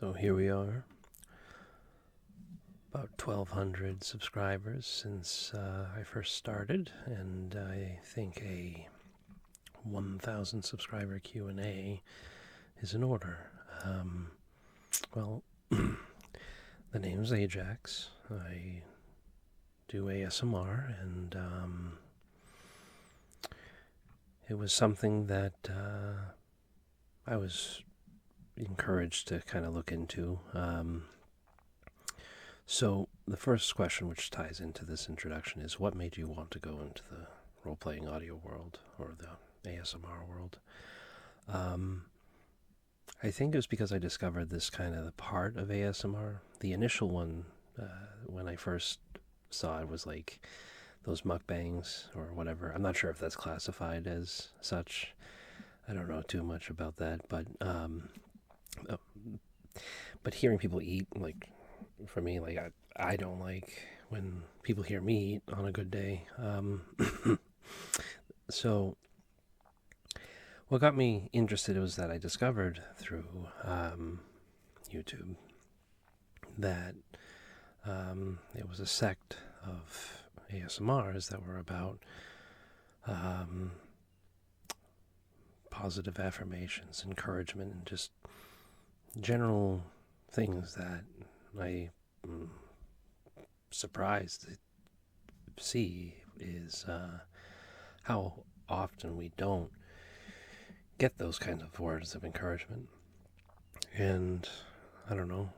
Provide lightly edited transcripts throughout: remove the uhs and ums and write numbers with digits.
So here we are, about 1,200 subscribers since I first started, and I think a 1,000 subscriber Q&A is in order. Well, the name's Ajax. I do ASMR, and it was something that I was encouraged to kind of look into. So the first question, which ties into this introduction, is what made you want to go into the role-playing audio world or the ASMR world? I think it was because I discovered this kind of part of ASMR. The initial one, when I first saw it, was like those mukbangs or whatever. I'm not sure if that's classified as such. I don't know too much about that, but hearing people eat, like, for me, like, I don't like when people hear me eat on a good day. So what got me interested was that I discovered through YouTube that it was a sect of ASMRs that were about positive affirmations, encouragement, and just general things that I am surprised to see is how often we don't get those kinds of words of encouragement. And I don't know,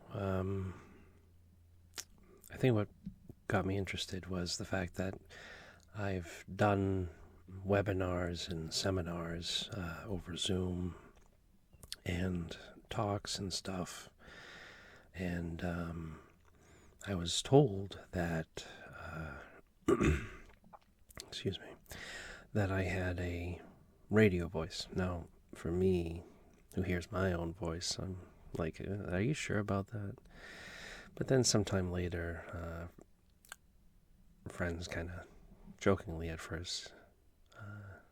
I think what got me interested was the fact that I've done webinars and seminars over Zoom and talks and stuff, and I was told that excuse me, that I had a radio voice. Now, for me, who hears my own voice, I'm like, are you sure about that? But then sometime later, friends kind of jokingly at first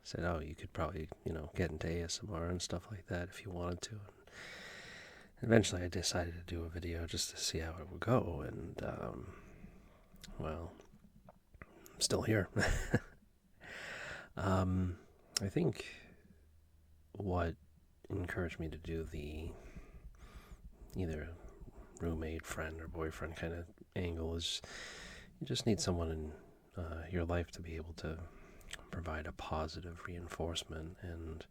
said, oh, you could probably, get into ASMR and stuff like that if you wanted to. And eventually I decided to do a video just to see how it would go, and, well, I'm still here. I think what encouraged me to do the either roommate, friend, or boyfriend kind of angle is you just need someone in your life to be able to provide a positive reinforcement. And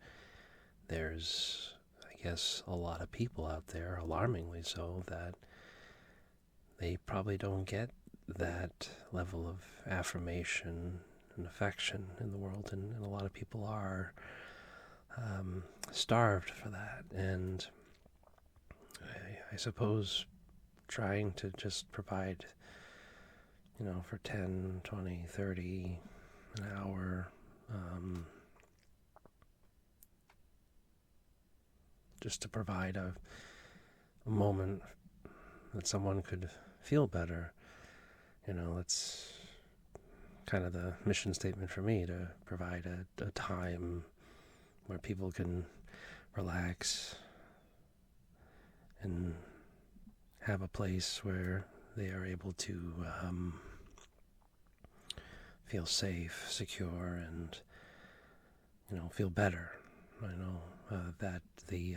there's, I guess, a lot of people out there, alarmingly so, that they probably don't get that level of affirmation and affection in the world, and a lot of people are starved for that. And I suppose trying to just provide, for 10, 20, 30, an hour, just to provide a moment that someone could feel better. That's kind of the mission statement for me, to provide a time where people can relax and have a place where they are able to feel safe, secure, and feel better. I know that the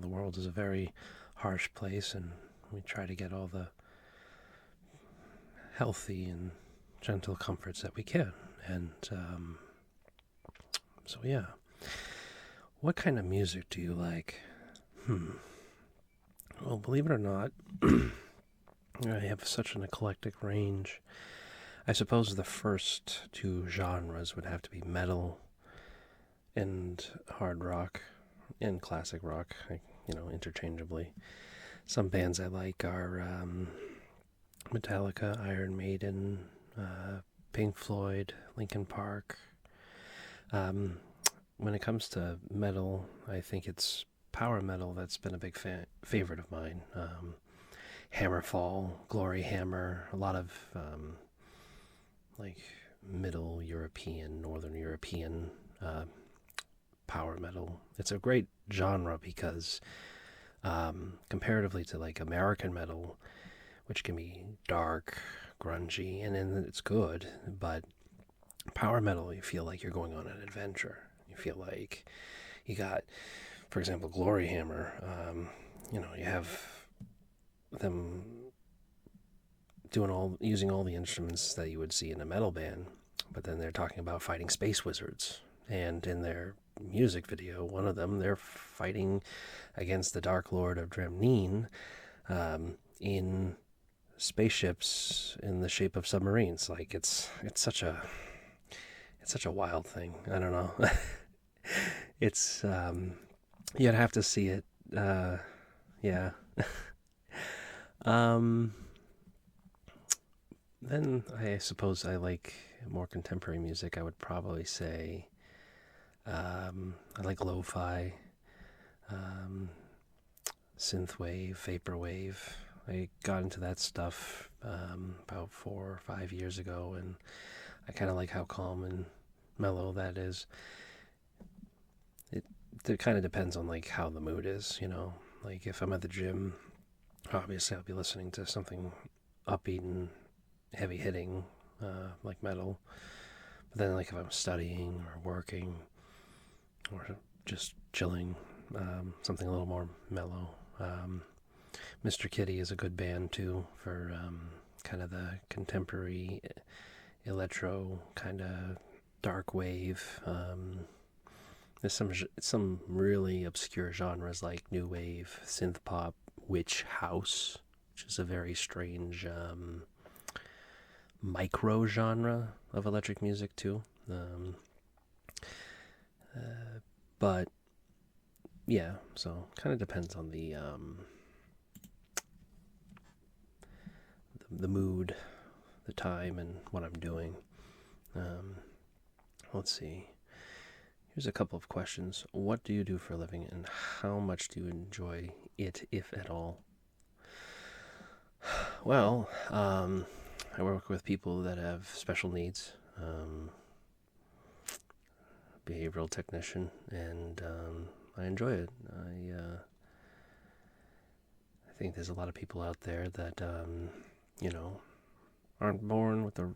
world is a very harsh place, and we try to get all the healthy and gentle comforts that we can. And so yeah, what kind of music do you like? Well, believe it or not, I have such an eclectic range. I suppose the first two genres would have to be metal and hard rock and classic rock, interchangeably. Some bands I like are Metallica, Iron Maiden, Pink Floyd, Linkin Park. When it comes to metal, I think it's power metal that's been a big favorite of mine. Hammerfall, Glory Hammer, a lot of like Middle European, Northern European power metal. It's a great genre because comparatively to like American metal, which can be dark, grungy, and then it's good. But power metal, you feel like you're going on an adventure. You feel like you got, for example, Glory Hammer. You have them using all the instruments that you would see in a metal band, but then they're talking about fighting space wizards. And in their music video, one of them, they're fighting against the Dark Lord of Dremneen in spaceships in the shape of submarines. Like it's such a wild thing. I don't know. It's you'd have to see it. Yeah. Then I suppose I like more contemporary music. I would probably say I like lo-fi, synthwave, vaporwave. I got into that stuff about 4 or 5 years ago, and I kind of like how calm and mellow that is. It kind of depends on like how the mood is, Like if I'm at the gym, obviously I'll be listening to something upbeat and heavy hitting, like metal. But then like if I'm studying or working or just chilling, something a little more mellow. Mr. Kitty is a good band too for kind of the contemporary electro kind of dark wave. There's some really obscure genres like new wave, synth pop, witch house, which is a very strange micro genre of electric music too. But yeah, so kind of depends on the mood, the time, and what I'm doing. Let's see. Here's a couple of questions. What do you do for a living, and how much do you enjoy it, if at all? Well, I work with people that have special needs, behavioral technician, and I enjoy it. I think there's a lot of people out there that, aren't born with the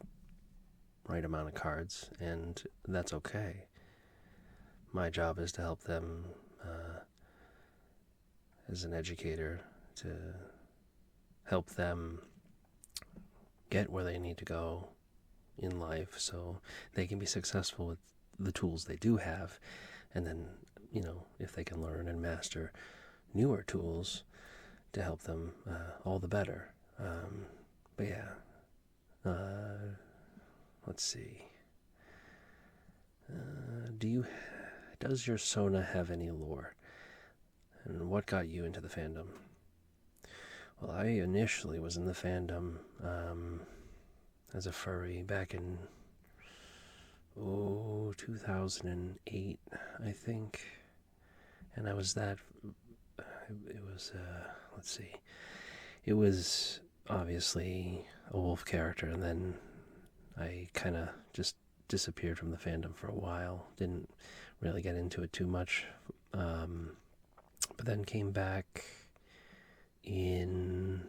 right amount of cards, and that's okay. My job is to help them as an educator, to help them get where they need to go in life so they can be successful with the tools they do have. And then, if they can learn and master newer tools to help them, all the better. But yeah, let's see. Does your Sona have any lore? And what got you into the fandom? Well, I initially was in the fandom as a furry back in 2008, I think. And I was that. It was let's see. It was obviously a wolf character, and then I kind of just disappeared from the fandom for a while. Didn't really get into it too much, but then came back in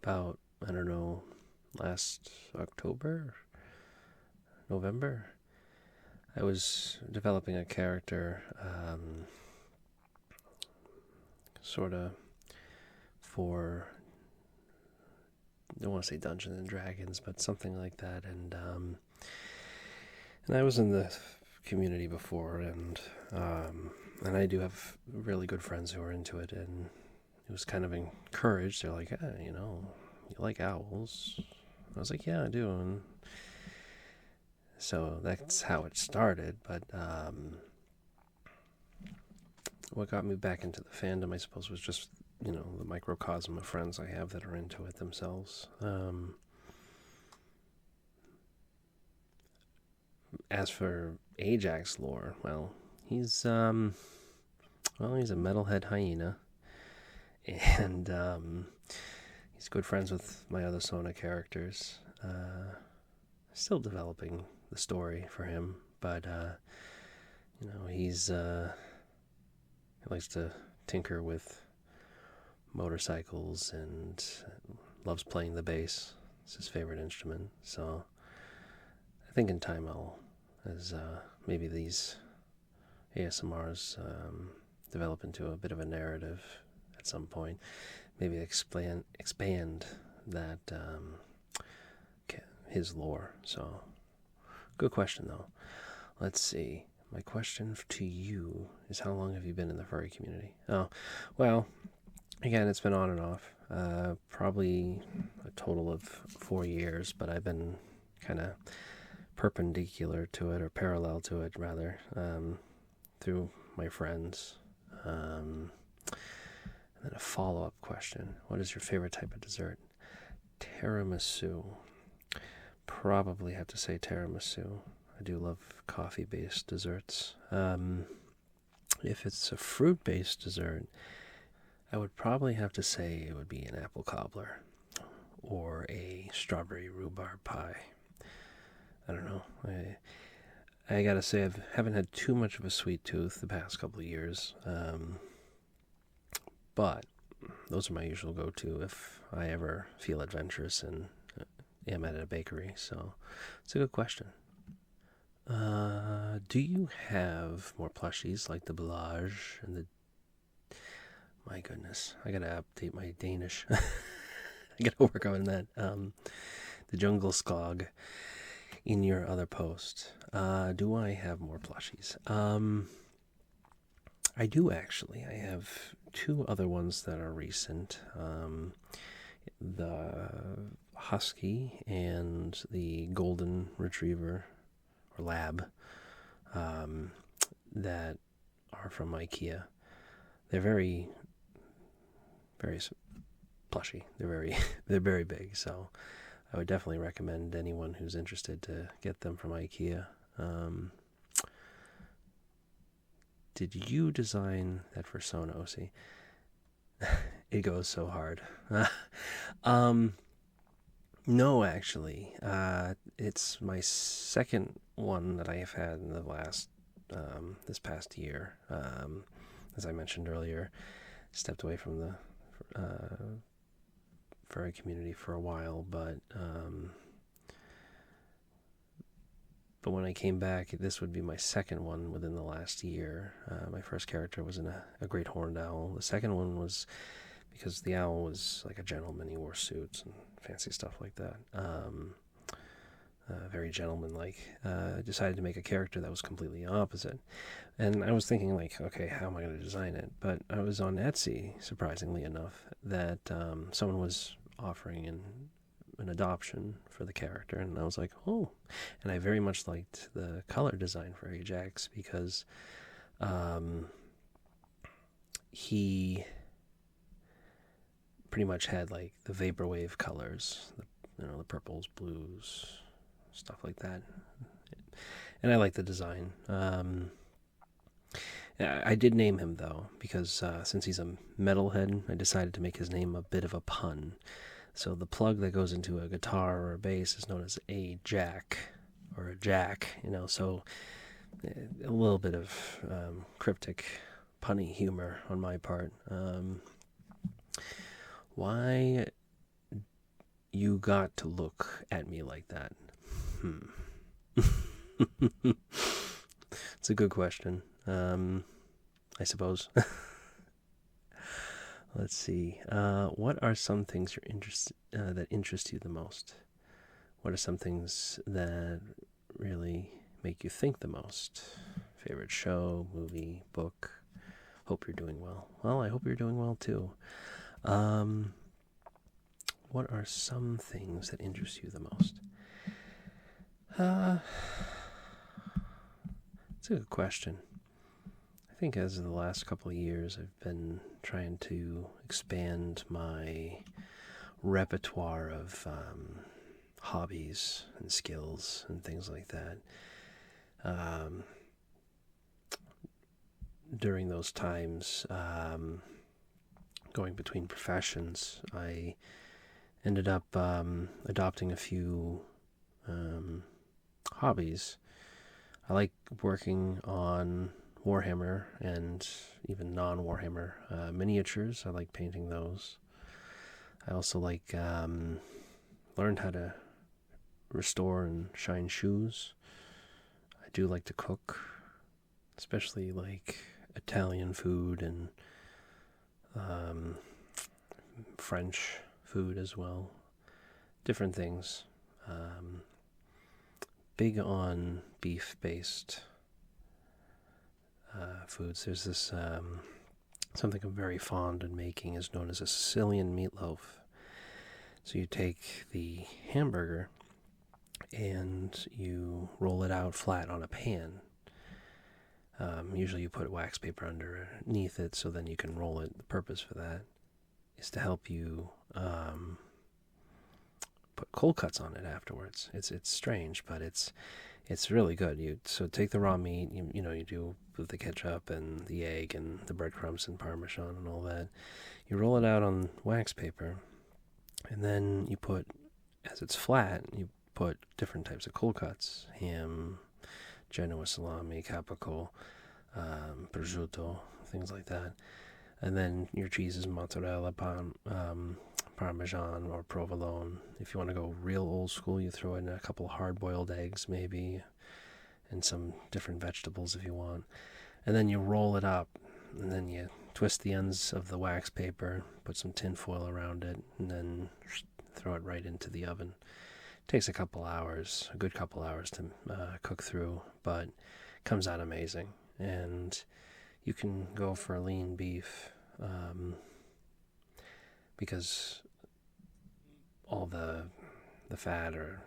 about, I don't know, last November. I was developing a character, sort of for, I don't want to say Dungeons and Dragons, but something like that. And I was in the community before, and I do have really good friends who are into it, and it was kind of encouraged. They're like, you like owls? I was like, yeah, I do. And so that's how it started. But what got me back into the fandom, I suppose, was just, the microcosm of friends I have that are into it themselves. As for Ajax lore, well, he's a metalhead hyena, and he's good friends with my other Sona characters. Still developing the story for him, but he likes to tinker with motorcycles and loves playing the bass. It's his favorite instrument. So I think in time as maybe these ASMRs develop into a bit of a narrative at some point, maybe expand that his lore. So good question though. Let's see. My question to you is, how long have you been in the furry community? Oh, well, again, it's been on and off. Probably a total of 4 years, but I've been kind of perpendicular to it, or parallel to it, rather, through my friends. And then a follow-up question. What is your favorite type of dessert? Tiramisu. Probably have to say tiramisu. I do love coffee-based desserts. If it's a fruit-based dessert, I would probably have to say it would be an apple cobbler or a strawberry rhubarb pie. I don't know. I gotta say, I haven't had too much of a sweet tooth the past couple of years. But those are my usual go-to if I ever feel adventurous and am at a bakery. So it's a good question. Do you have more plushies like the Bellage and the... My goodness, I gotta update my Danish. I gotta work on that. The Jungle Skog in your other post. Do I have more plushies? I do actually. I have 2 other ones that are recent. The Husky and the Golden Retriever, or Lab, that are from IKEA. They're very, very plushy. They're very big. So I would definitely recommend anyone who's interested to get them from IKEA. Did you design that persona, OC? It goes so hard. No, actually. It's my second one that I have had in the last, this past year. As I mentioned earlier, stepped away from the furry community for a while, but when I came back, this would be my second one within the last year. My first character was in a great horned owl. The second one was because the owl was like a gentleman. He wore suits and fancy stuff like that. Very gentlemanlike. I decided to make a character that was completely opposite. And I was thinking, like, okay, how am I going to design it? But I was on Etsy, surprisingly enough, that someone was offering an adoption for the character, and I was like, oh. And I very much liked the color design for Ajax because he pretty much had like the vaporwave colors, the purples, blues, stuff like that. And I like the design. I did name him though, because since he's a metalhead, I decided to make his name a bit of a pun. So the plug that goes into a guitar or a bass is known as a jack, or a jack, so a little bit of cryptic, punny humor on my part. Why you got to look at me like that? It's a good question, I suppose. Let's see. What are some things that interest you the most? What are some things that really make you think the most? Favorite show, movie, book? Hope you're doing well. Well, I hope you're doing well too. What are some things that interest you the most? It's a good question. I think as of the last couple of years, I've been trying to expand my repertoire of hobbies and skills and things like that. During those times, going between professions, I ended up adopting a few hobbies. I like working on Warhammer and even non-Warhammer miniatures. I like painting those. I also like learned how to restore and shine shoes. I do like to cook, especially like Italian food and French food as well. Different things. Big on beef-based foods. There's this something I'm very fond in making is known as a Sicilian meatloaf. So you take the hamburger and you roll it out flat on a pan. Usually you put wax paper underneath it so then you can roll it. The purpose for that is to help you put cold cuts on it afterwards. It's strange, but it's really good. So take the raw meat, you do with the ketchup and the egg and the breadcrumbs and Parmesan and all that. You roll it out on wax paper, and then you put, as it's flat, you put different types of cold cuts: ham, Genoa salami, capicola, prosciutto, things like that. And then your cheeses, mozzarella, Parmesan, or provolone. If you want to go real old school, you throw in a couple hard-boiled eggs, maybe, and some different vegetables if you want. And then you roll it up, and then you twist the ends of the wax paper, put some tin foil around it, and then throw it right into the oven. It takes a couple hours, a good couple hours to cook through, but it comes out amazing. And you can go for lean beef because all the fat, or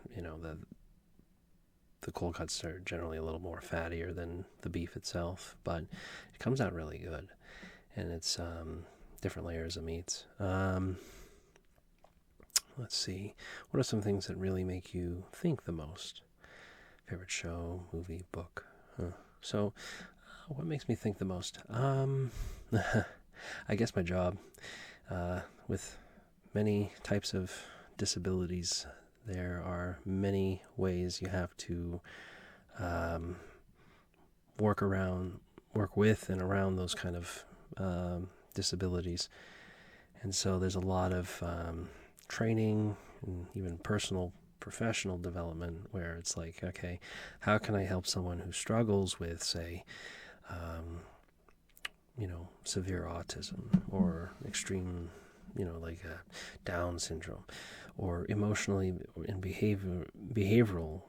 the cold cuts are generally a little more fattier than the beef itself, but it comes out really good. And it's different layers of meats. Let's see. What are some things that really make you think the most? Favorite show, movie, book? So, what makes me think the most? I guess my job. With many types of disabilities, there are many ways you have to work with and around those kind of disabilities. And so there's a lot of training and even professional development where it's like, okay, how can I help someone who struggles with, say, severe autism or extreme, like Down syndrome, or emotionally and behavioral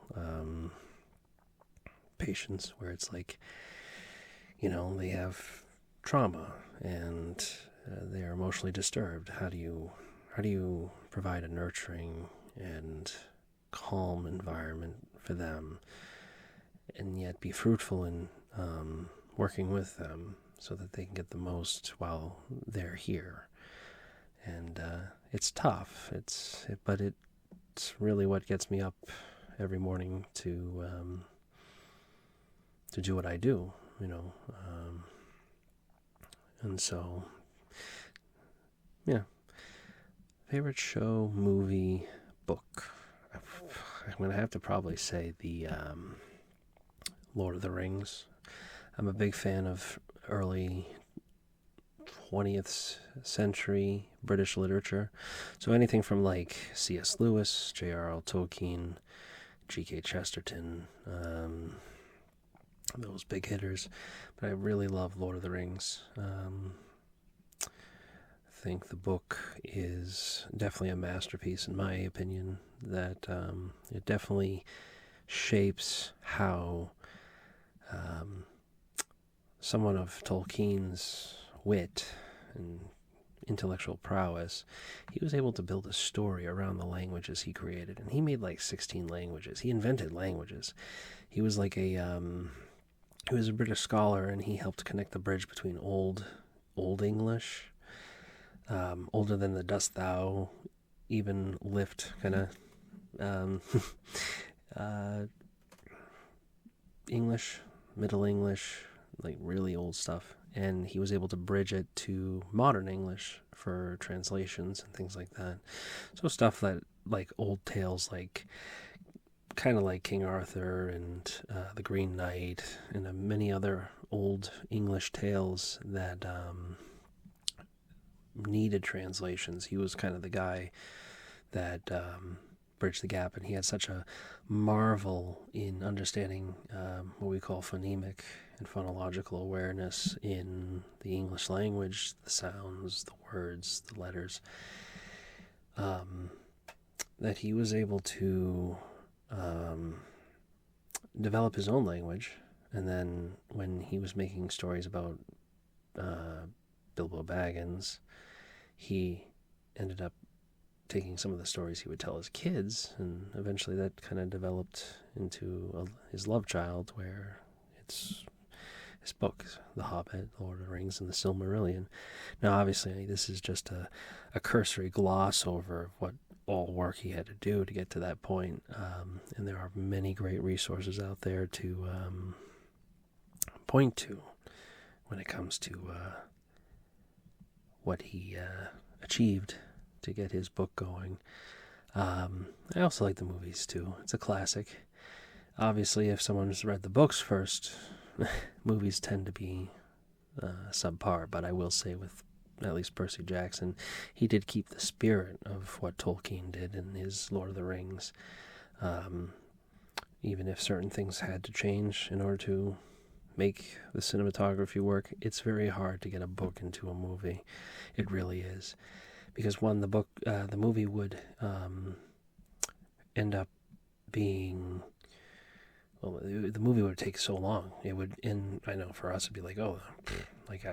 patients where it's like, they have trauma and they're emotionally disturbed. How do you provide a nurturing and calm environment for them, and yet be fruitful in working with them so that they can get the most while they're here? And it's tough. But it's really what gets me up every morning to do what I do, and so, yeah. Favorite show, movie, book? I'm going to have to probably say the Lord of the Rings. I'm a big fan of early 20th century British literature. So anything from like C.S. Lewis, J.R.R. Tolkien, G.K. Chesterton, those big hitters. But I really love Lord of the Rings. I think the book is definitely a masterpiece, in my opinion, that it definitely shapes how someone of Tolkien's wit and intellectual prowess, he was able to build a story around the languages he created. And he made like 16 languages. He invented languages. He was like he was a British scholar, and he helped connect the bridge between Old English, older than the dost thou even lift kind of English, Middle English, like really old stuff. And he was able to bridge it to modern English for translations and things like that. So stuff that, like old tales like kind of like King Arthur and the Green Knight and many other old English tales that needed translations. He was kind of the guy that bridged the gap, and he had such a marvel in understanding what we call phonemic and phonological awareness in the English language, the sounds, the words, the letters, that he was able to develop his own language. And then when he was making stories about Bilbo Baggins, he ended up taking some of the stories he would tell his kids, and eventually that kind of developed into his love child, where it's his books, The Hobbit, Lord of the Rings, and The Silmarillion. Now, obviously, this is just a cursory gloss over what all work he had to do to get to that point, and there are many great resources out there to point to when it comes to what he achieved to get his book going. I also like the movies too. It's a classic. Obviously, if someone's read the books first, movies tend to be subpar, but I will say with at least Percy Jackson, he did keep the spirit of what Tolkien did in his Lord of the Rings. Even if certain things had to change in order to make the cinematography work, it's very hard to get a book into a movie. It really is. Because the movie would end up being, well, the movie would take so long. It would, I know for us it'd be like, oh, like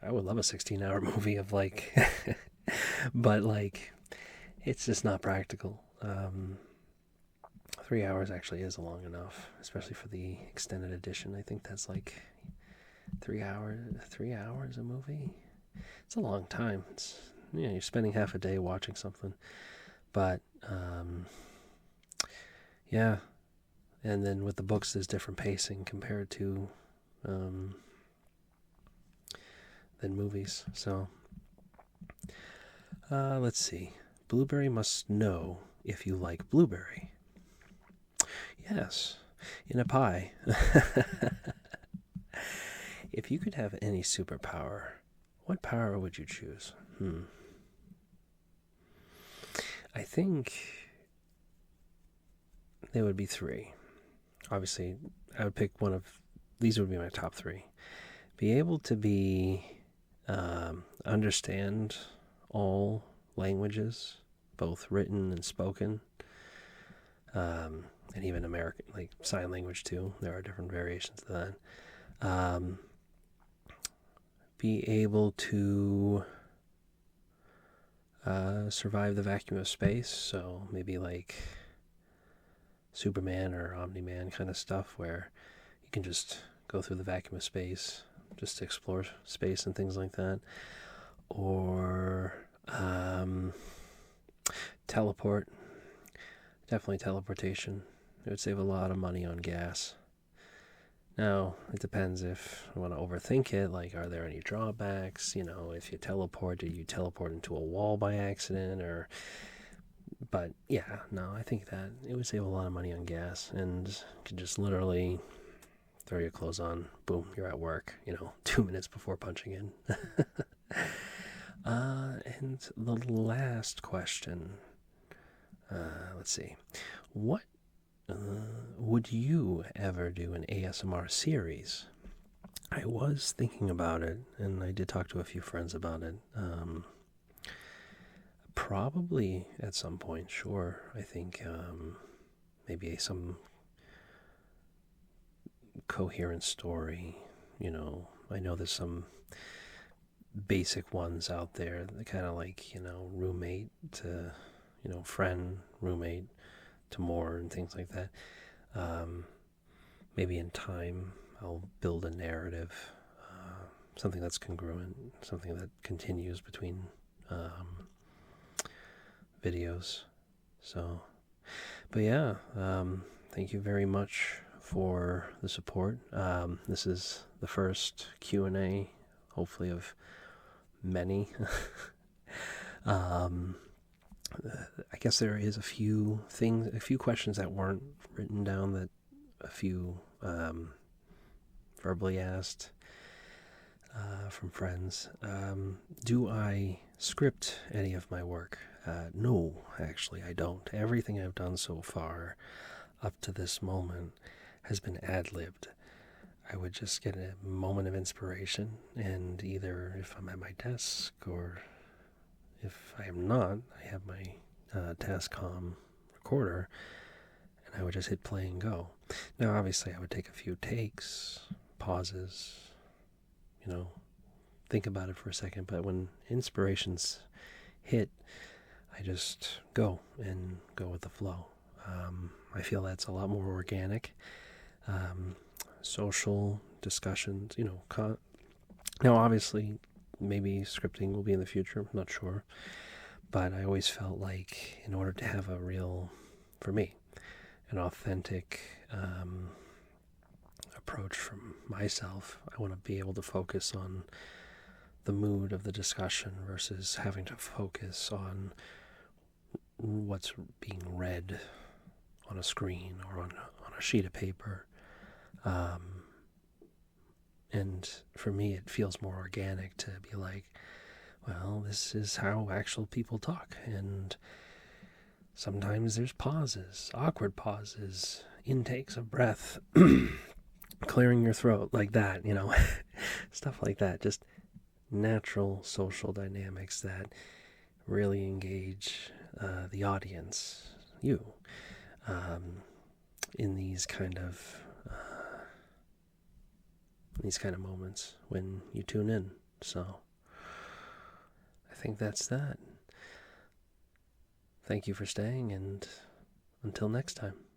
I would love a 16-hour movie of like, but like, it's just not practical. 3 hours actually is long enough, especially for the extended edition. I think that's like 3 hours a movie. It's a long time. You're spending half a day watching something. But, yeah. And then with the books, there's different pacing compared to than movies. So, let's see. Blueberry must know if you like blueberry. Yes, in a pie. If you could have any superpower, what power would you choose? I think there would be three. Obviously, I would pick one of these. Would be my top three. Be able to understand all languages, both written and spoken, and even American, like sign language too. There are different variations of that. Be able to survive the vacuum of space, so maybe like Superman or Omni-Man kind of stuff, where you can just go through the vacuum of space just to explore space and things like that. Or teleport. Definitely teleportation. It would save a lot of money on gas. Now, it depends if I want to overthink it, like are there any drawbacks? If you teleport, did you teleport into a wall by accident? But yeah, no, I think that it would save a lot of money on gas, and you can just literally throw your clothes on, boom, you're at work, 2 minutes before punching in. And the last question, let's see, what would you ever do an ASMR series? I was thinking about it, and I did talk to a few friends about it. Probably at some point, sure. I think maybe some coherent story. I know there's some basic ones out there that kind of like, roommate to, friend, roommate to more and things like that. Maybe in time I'll build a narrative, something that's congruent, something that continues between videos. So, but yeah, thank you very much for the support. This is the first Q&A, hopefully of many. I guess there is a few questions that weren't written down that a few verbally asked from friends. Do I script any of my work? No, actually, I don't. Everything I've done so far up to this moment has been ad-libbed. I would just get a moment of inspiration, and either if I'm at my desk or if I am not, I have my Tascam recorder, and I would just hit play and go. Now, obviously, I would take a few takes, pauses, think about it for a second, but when inspirations hit, I just go with the flow. I feel that's a lot more organic. Social discussions, now obviously maybe scripting will be in the future, I'm not sure, but I always felt like in order to have for me, an authentic approach from myself, I want to be able to focus on the mood of the discussion versus having to focus on what's being read on a screen or on a sheet of paper. And for me, it feels more organic to be like, well, this is how actual people talk. And sometimes there's pauses, awkward pauses, intakes of breath, clearing your throat like that, stuff like that. Just natural social dynamics that really engage the audience, you, in these kind of moments when you tune in. So I think that's that. Thank you for staying, and until next time.